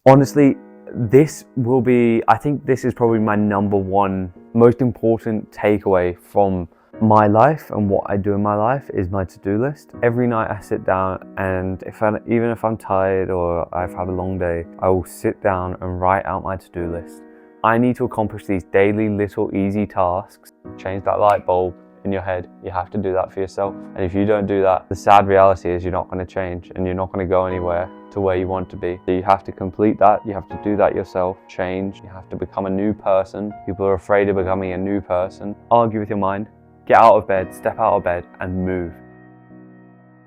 Honestly, I think this is probably my number one most important takeaway from my life and what I do in my life is my to-do list. Every night I sit down, and even if I'm tired or I've had a long day, I will sit down and write out my to-do list. I need to accomplish these daily little easy tasks. Change that light bulb in your head. You have to do that for yourself. And if you don't do that, the sad reality is you're not going to change and you're not going to go anywhere to where you want to be. So you have to complete that. You have to do that yourself. Change. You have to become a new person. People are afraid of becoming a new person. Argue with your mind. Get out of bed, step out of bed and move.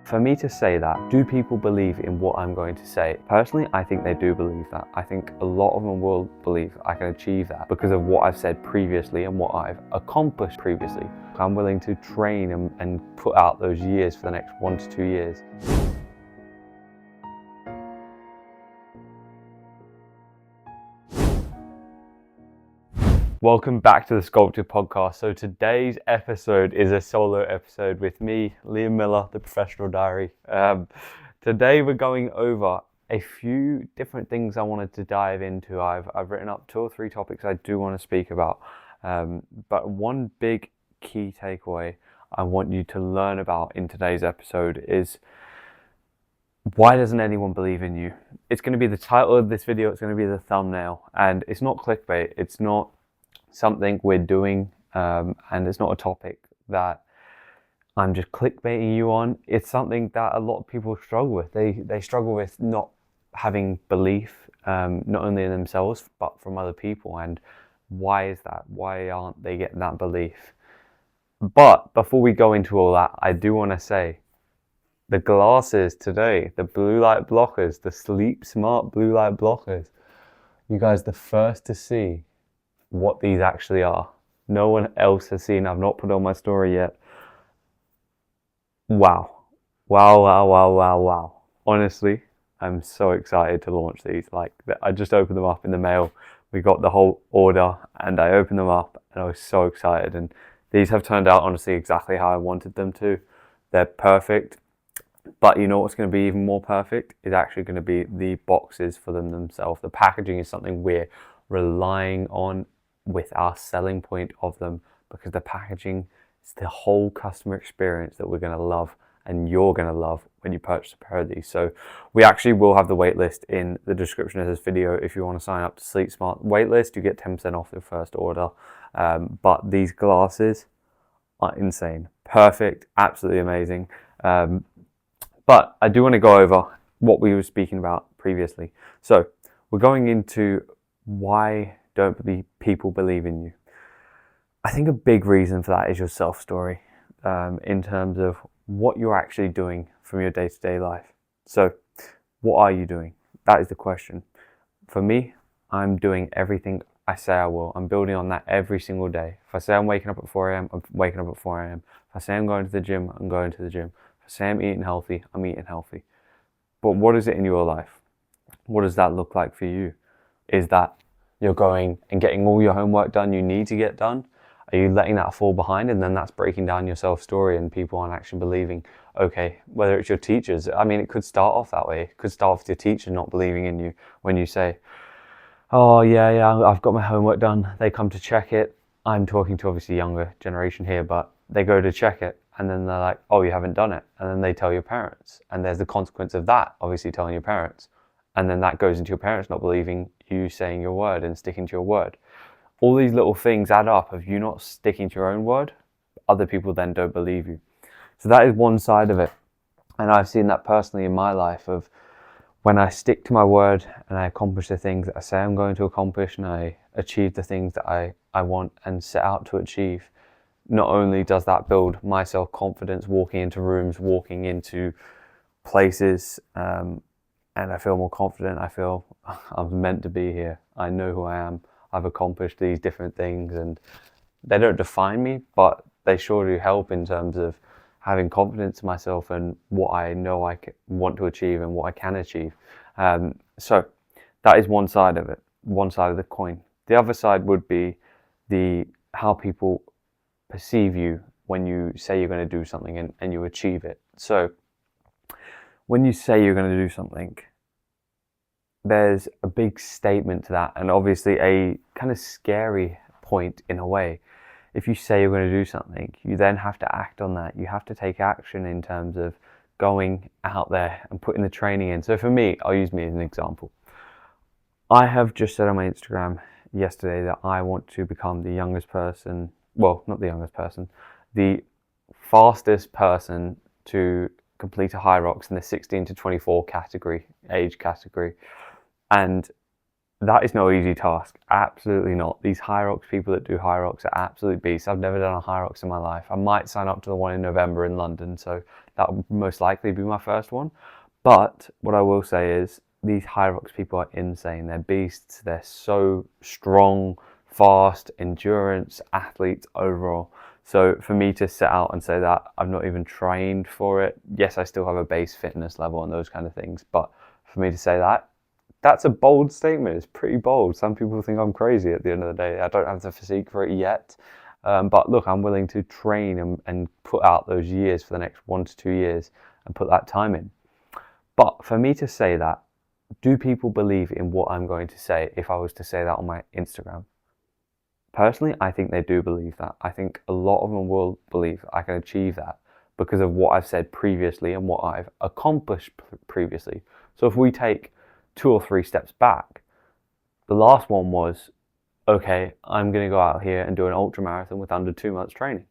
For me to say that, do people believe in what I'm going to say? Personally, I think they do believe that. I think a lot of them will believe I can achieve that because of what I've said previously and what I've accomplished previously. I'm willing to train and put out those years for the next 1 to 2 years. Welcome back to the SCULPTED podcast. So today's episode is a solo episode with me, Liam Miller, the Professional Diary. Today we're going over a few different things I wanted to dive into. I've written up 2 or 3 topics I do want to speak about. But one big key takeaway I want you to learn about in today's episode is, why doesn't anyone believe in you? It's going to be the title of this video. It's going to be the thumbnail, and it's not clickbait. It's not something we're doing, and it's not a topic that I'm just clickbaiting you on. It's something that a lot of people struggle with. They struggle with not having belief, not only in themselves but from other people. And why is that? Why aren't they getting that belief? But before we go into all that, I do want to say the glasses today, the blue light blockers, the Sleep Smart blue light blockers, you guys the first to see what these actually are. No one else has seen. I've not put on my story yet. Wow. Honestly, I'm so excited to launch these. Like, I just opened them up in the mail. We got the whole order and I opened them up and I was so excited. And these have turned out honestly exactly how I wanted them to. They're perfect. But you know what's going to be even more perfect is actually going to be the boxes for them themselves. The packaging is something we're relying on with our selling point of them, because the packaging is the whole customer experience that we're going to love and you're going to love when you purchase a pair of these. So we actually will have the waitlist in the description of this video. If you want to sign up to Sleep Smart waitlist, you get 10% off your first order. But these glasses are insane. Perfect, absolutely amazing. But I do want to go over what we were speaking about previously. So we're going into why don't people believe in you. I think a big reason for that is your self-story, in terms of what you're actually doing from your day-to-day life. So what are you doing? That is the question. For me, I'm doing everything I say I will. I'm building on that every single day. If I say I'm waking up at 4 a.m., I'm waking up at 4 a.m. If I say I'm going to the gym, I'm going to the gym. If I say I'm eating healthy, I'm eating healthy. But what is it in your life? What does that look like for you? Is that you're going and getting all your homework done you need to get done? Are you letting that fall behind, and then that's breaking down your self-story and people aren't actually believing? Okay, whether it's your teachers, I mean, it could start off that way. It could start off with your teacher not believing in you when you say, oh yeah, I've got my homework done. They come to check it. I'm talking to obviously younger generation here, but they go to check it and then they're like, oh, you haven't done it. And then they tell your parents, and there's the consequence of that, obviously telling your parents. And then that goes into your parents not believing you saying your word and sticking to your word. All these little things add up of you not sticking to your own word. Other people then don't believe you. So that is one side of it. And I've seen that personally in my life, of when I stick to my word and I accomplish the things that I say I'm going to accomplish, and I achieve the things that I want and set out to achieve, not only does that build my self-confidence walking into rooms, walking into places, and I feel more confident. I feel I'm meant to be here. I know who I am. I've accomplished these different things, and they don't define me, but they sure do help in terms of having confidence in myself and what I know I want to achieve and what I can achieve. So that is one side of it, one side of the coin. The other side would be how people perceive you when you say you're going to do something and you achieve it. So when you say you're going to do something, there's a big statement to that, and obviously a kind of scary point in a way. If you say you're going to do something, you then have to act on that. You have to take action in terms of going out there and putting the training in. So for me, I'll use me as an example. I have just said on my Instagram yesterday that I want to become the youngest person, well, not the youngest person, the fastest person to complete a high rocks in the 16 to 24 category, age category. And that is no easy task. Absolutely not. These high rocks people that do high rocks are absolute beasts. I've never done a high rocks in my life. I might sign up to the one in November in London, so that would most likely be my first one. But what I will say is these high rocks people are insane. They're beasts. They're so strong, fast, endurance, athletes overall. So for me to set out and say that I've not even trained for it, yes, I still have a base fitness level and those kind of things. But for me to say that, that's a bold statement. It's pretty bold. Some people think I'm crazy at the end of the day. I don't have the physique for it yet. But look, I'm willing to train and put out those years for the next 1 to 2 years and put that time in. But for me to say that, do people believe in what I'm going to say if I was to say that on my Instagram? Personally, I think they do believe that. I think a lot of them will believe I can achieve that because of what I've said previously and what I've accomplished previously. So if we take 2 or 3 steps back, the last one was, okay, I'm going to go out here and do an ultra marathon with under 2 months training.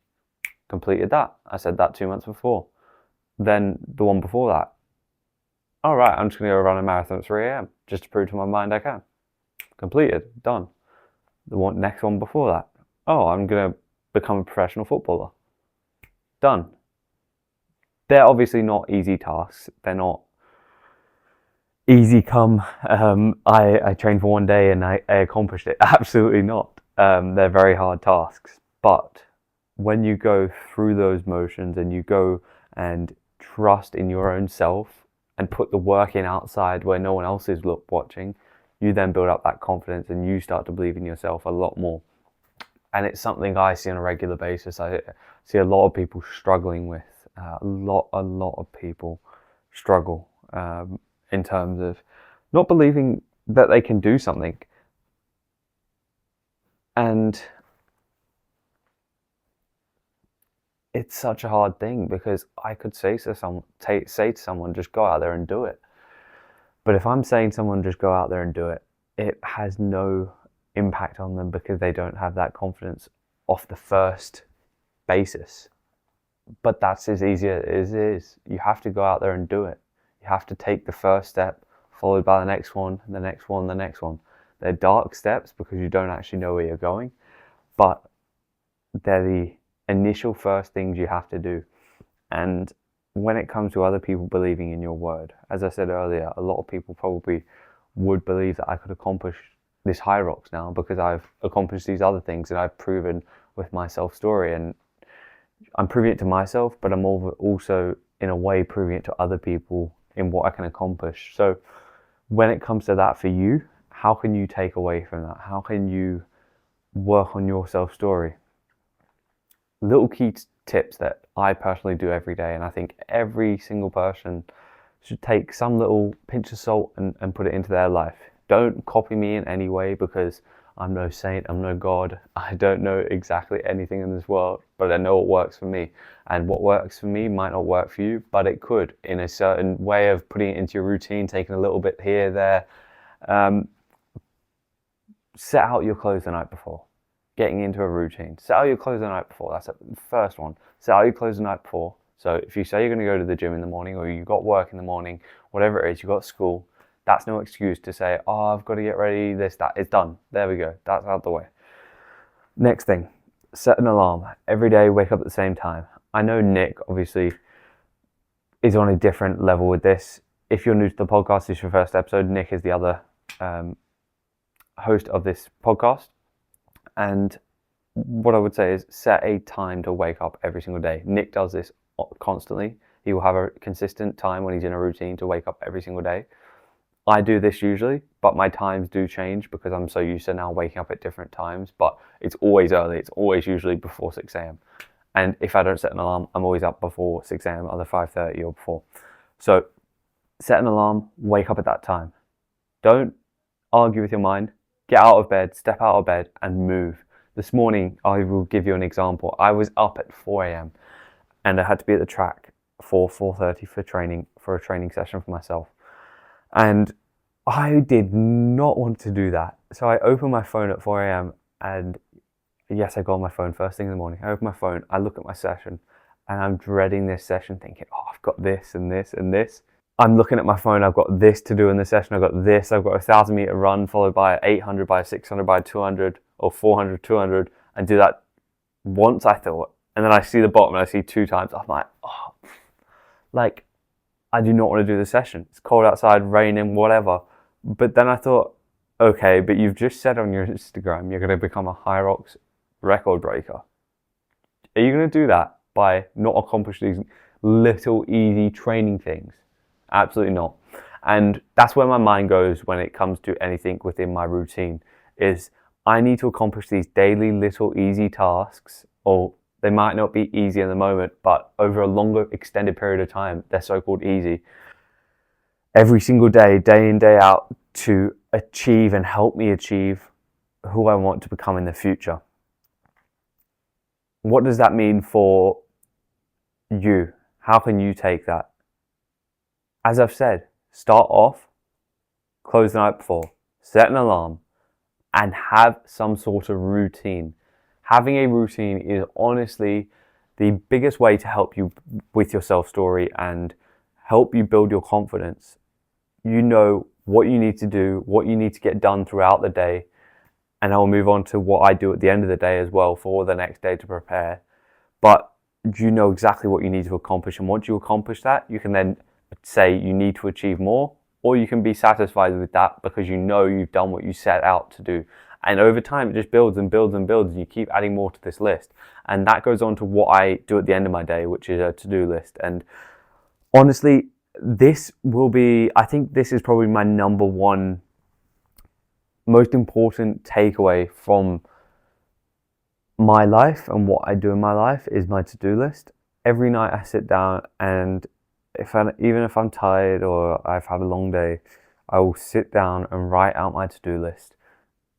Completed that. I said that 2 months before. Then the one before that, all right, I'm just going to go run a marathon at 3 a.m. just to prove to my mind I can. Completed, done. The next one before that, oh, I'm going to become a professional footballer. Done. They're obviously not easy tasks. They're not easy come, I trained for 1 day and I accomplished it. Absolutely not. They're very hard tasks. But when you go through those motions and you go and trust in your own self and put the work in outside where no one else is watching, you then build up that confidence and you start to believe in yourself a lot more. And it's something I see on a regular basis. I see a lot of people struggling with, a lot of people struggle in terms of not believing that they can do something. And it's such a hard thing because I could say to someone, just go out there and do it. But if I'm saying to someone, just go out there and do it, it has no impact on them because they don't have that confidence off the first basis. But that's as easy as it is. You have to go out there and do it. You have to take the first step, followed by the next one, the next one, the next one. They're dark steps because you don't actually know where you're going, but they're the initial first things you have to do. And when it comes to other people believing in your word, as I said earlier, a lot of people probably would believe that I could accomplish this high rocks now because I've accomplished these other things and I've proven with my self story, and I'm proving it to myself, but I'm also in a way proving it to other people in what I can accomplish. So when it comes to that for you, how can you take away from that? How can you work on your self story? Little key tips that I personally do every day, and I think every single person should take some little pinch of salt and put it into their life. Don't copy me in any way because I'm no saint, I'm no God. I don't know exactly anything in this world, but I know what works for me. And what works for me might not work for you, but it could in a certain way of putting it into your routine, taking a little bit here, there. Set out your clothes the night before. Getting into a routine. Set out your clothes the night before. That's the first one. Set out your clothes the night before. So if you say you're going to go to the gym in the morning, or you got work in the morning, whatever it is, you got school, that's no excuse to say, oh, I've got to get ready, this, that. It's done. There we go. That's out the way. Next thing, set an alarm. Every day, wake up at the same time. I know Nick, obviously, is on a different level with this. If you're new to the podcast, this is your first episode. Nick is the other host of this podcast. And what I would say is set a time to wake up every single day. Nick does this constantly. He will have a consistent time when he's in a routine to wake up every single day. I do this usually, but my times do change because I'm so used to now waking up at different times, but it's always early. It's always usually before 6 a.m. And if I don't set an alarm, I'm always up before 6 a.m., either 5:30 or before. So set an alarm, wake up at that time. Don't argue with your mind. Get out of bed, step out of bed and move. This morning, I will give you an example. I was up at 4 a.m. and I had to be at the track for 4:30 for a training session for myself. And I did not want to do that. So I opened my phone at 4 a.m. and yes, I got on my phone first thing in the morning. I open my phone, I look at my session, and I'm dreading this session thinking, oh, I've got this and this and this. I'm looking at my phone, I've got this to do in the session, I've got a 1,000 meter run followed by 800 by 600 by 200 or 400, 200 and do that once I thought. And then I see the bottom and I see 2 times. I'm like, oh, like, I do not want to do the session. It's cold outside, raining, whatever. But then I thought, okay, but you've just said on your Instagram you're going to become a Hyrox record breaker. Are you going to do that by not accomplishing these little easy training things? Absolutely not. And that's where my mind goes when it comes to anything within my routine, is I need to accomplish these daily little easy tasks, or they might not be easy in the moment, but over a longer extended period of time, they're so-called easy. Every single day, day in, day out, to achieve and help me achieve who I want to become in the future. What does that mean for you? How can you take that? As I've said, start off, close the night before, set an alarm, and have some sort of routine. Having a routine is honestly the biggest way to help you with your self-story and help you build your confidence. You know what you need to do, what you need to get done throughout the day, and I'll move on to what I do at the end of the day as well for the next day to prepare. But you know exactly what you need to accomplish, and once you accomplish that, you can then say you need to achieve more, or you can be satisfied with that because you know you've done what you set out to do. And over time, it just builds and builds and builds, and you keep adding more to this list. And that goes on to what I do at the end of my day, which is a to-do list. And honestly, this will be, I think this is probably my number one most important takeaway from my life and what I do in my life is my to-do list. Every night I sit down, and even if I'm tired or I've had a long day, I will sit down and write out my to-do list.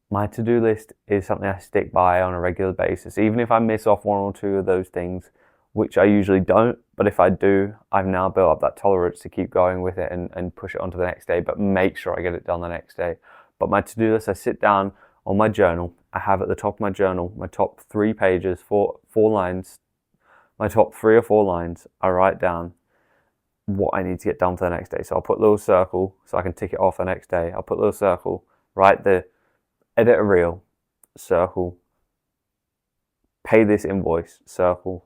My to-do list is something I stick by on a regular basis, even if I miss off 1 or 2 of those things, which I usually don't. But if I do, I've now built up that tolerance to keep going with it and push it on to the next day, but make sure I get it done the next day. But my to-do list, I sit down on my journal. I have at the top of my journal, my top 3 pages, four lines, my top 3 or 4 lines, I write down what I need to get done for the next day. So I'll put a little circle so I can tick it off the next day. I'll put a little circle, write the edit a reel, circle, pay this invoice, circle,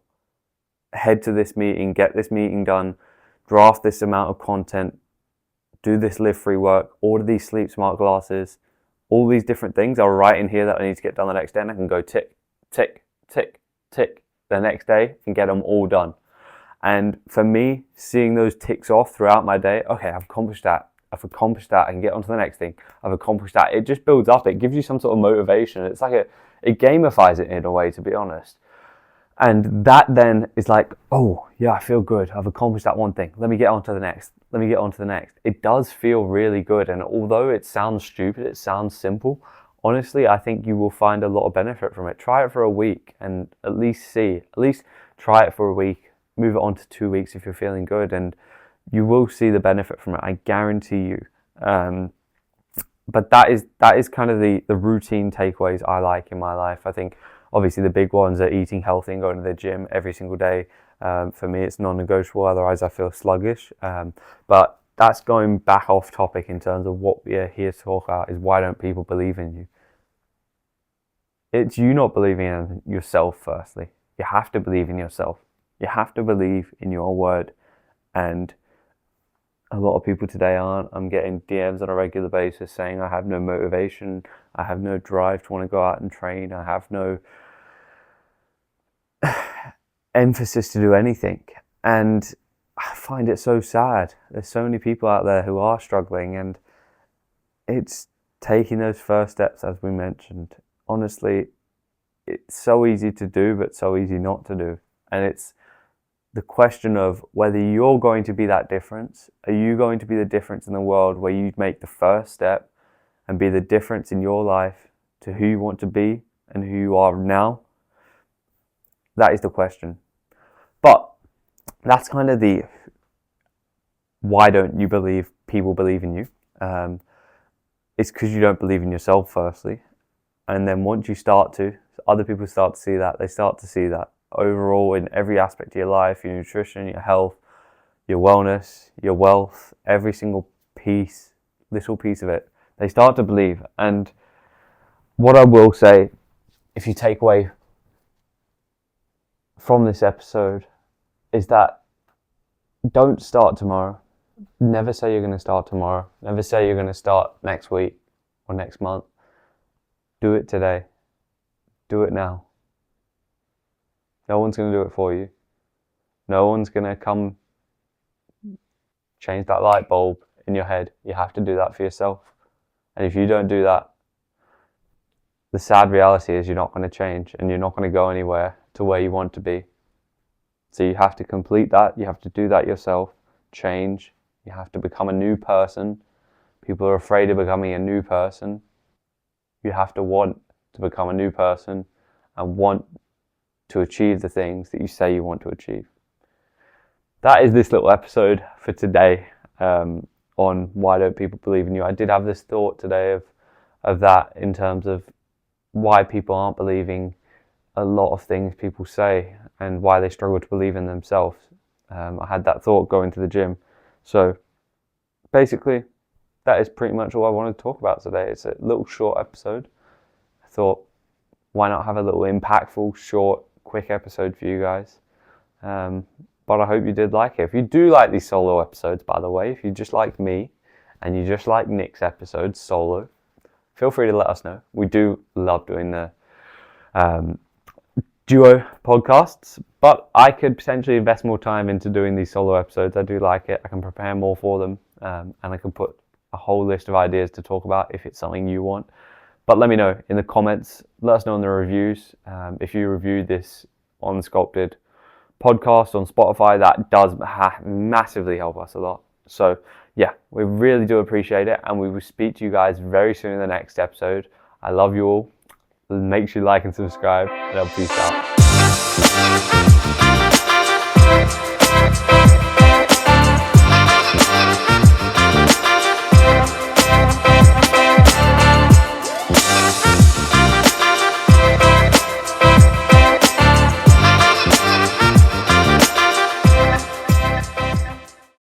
head to this meeting, get this meeting done, draft this amount of content, do this live free work, order these sleep smart glasses, all these different things I'll write in here that I need to get done the next day, and I can go tick, tick, tick, tick the next day and get them all done. And for me, seeing those ticks off throughout my day, okay, I've accomplished that, I can get on to the next thing, I've accomplished that. It just builds up, it gives you some sort of motivation. It's like it gamifies it in a way, to be honest. And that then is like, oh yeah, I feel good, I've accomplished that one thing, let me get on to the next, let me get on to the next. It does feel really good, and although it sounds stupid, it sounds simple, honestly, I think you will find a lot of benefit from it. Try it for a week and at least try it for a week, move it on to 2 weeks if you're feeling good, and you will see the benefit from it, I guarantee you. But that is kind of the routine takeaways I like in my life. I think obviously the big ones are eating healthy and going to the gym every single day. For me, it's non-negotiable, otherwise I feel sluggish. But that's going back off topic in terms of what we're here to talk about, is why don't people believe in you? It's you not believing in yourself, firstly. You have to believe in yourself. You have to believe in your word. And a lot of people today aren't. I'm getting DMs on a regular basis saying I have no motivation, I have no drive to want to go out and train, I have no emphasis to do anything. And I find it so sad. There's so many people out there who are struggling, and it's taking those first steps, as we mentioned. Honestly, it's so easy to do, but so easy not to do. And it's the question of whether you're going to be that difference. Are you going to be the difference in the world where you make the first step and be the difference in your life to who you want to be and who you are now? That is the question. But that's kind of the why don't you believe people believe in you? It's because you don't believe in yourself, firstly. And then once you start to, other people start to see that. They start to see that overall in every aspect of your life, your nutrition, your health, your wellness, your wealth, every single piece, little piece of it. They start to believe. And what I will say, if you take away from this episode, is that don't start tomorrow. Never say you're going to start tomorrow. Never say you're going to start next week or next month. Do it today. Do it now. No one's going to do it for you. No one's going to come change that light bulb in your head. You have to do that for yourself. And if you don't do that, the sad reality is you're not going to change and you're not going to go anywhere to where you want to be. So you have to complete that. You have to do that yourself. Change. You have to become a new person. People are afraid of becoming a new person. You have to want to become a new person and want to achieve the things that you say you want to achieve. That is this little episode for today on why don't people believe in you. I did have this thought today of that in terms of why people aren't believing a lot of things people say and why they struggle to believe in themselves. I had that thought going to the gym. So basically, that is pretty much all I wanted to talk about today. It's a little short episode. I thought, why not have a little impactful, short, quick episode for you guys? But I hope you did like it. If you do like these solo episodes, by the way, if you just like me and you just like Nick's episodes solo, feel free to let us know. We do love doing the duo podcasts, but I could potentially invest more time into doing these solo episodes. I do like it. I can prepare more for them, and I can put a whole list of ideas to talk about if it's something you want. But let me know in the comments. Let us know in the reviews. If you reviewed this on SCULPTED podcast on Spotify, that does massively help us a lot. So yeah, we really do appreciate it, and we will speak to you guys very soon in the next episode. I love you all. Make sure you like and subscribe, and I'll peace out.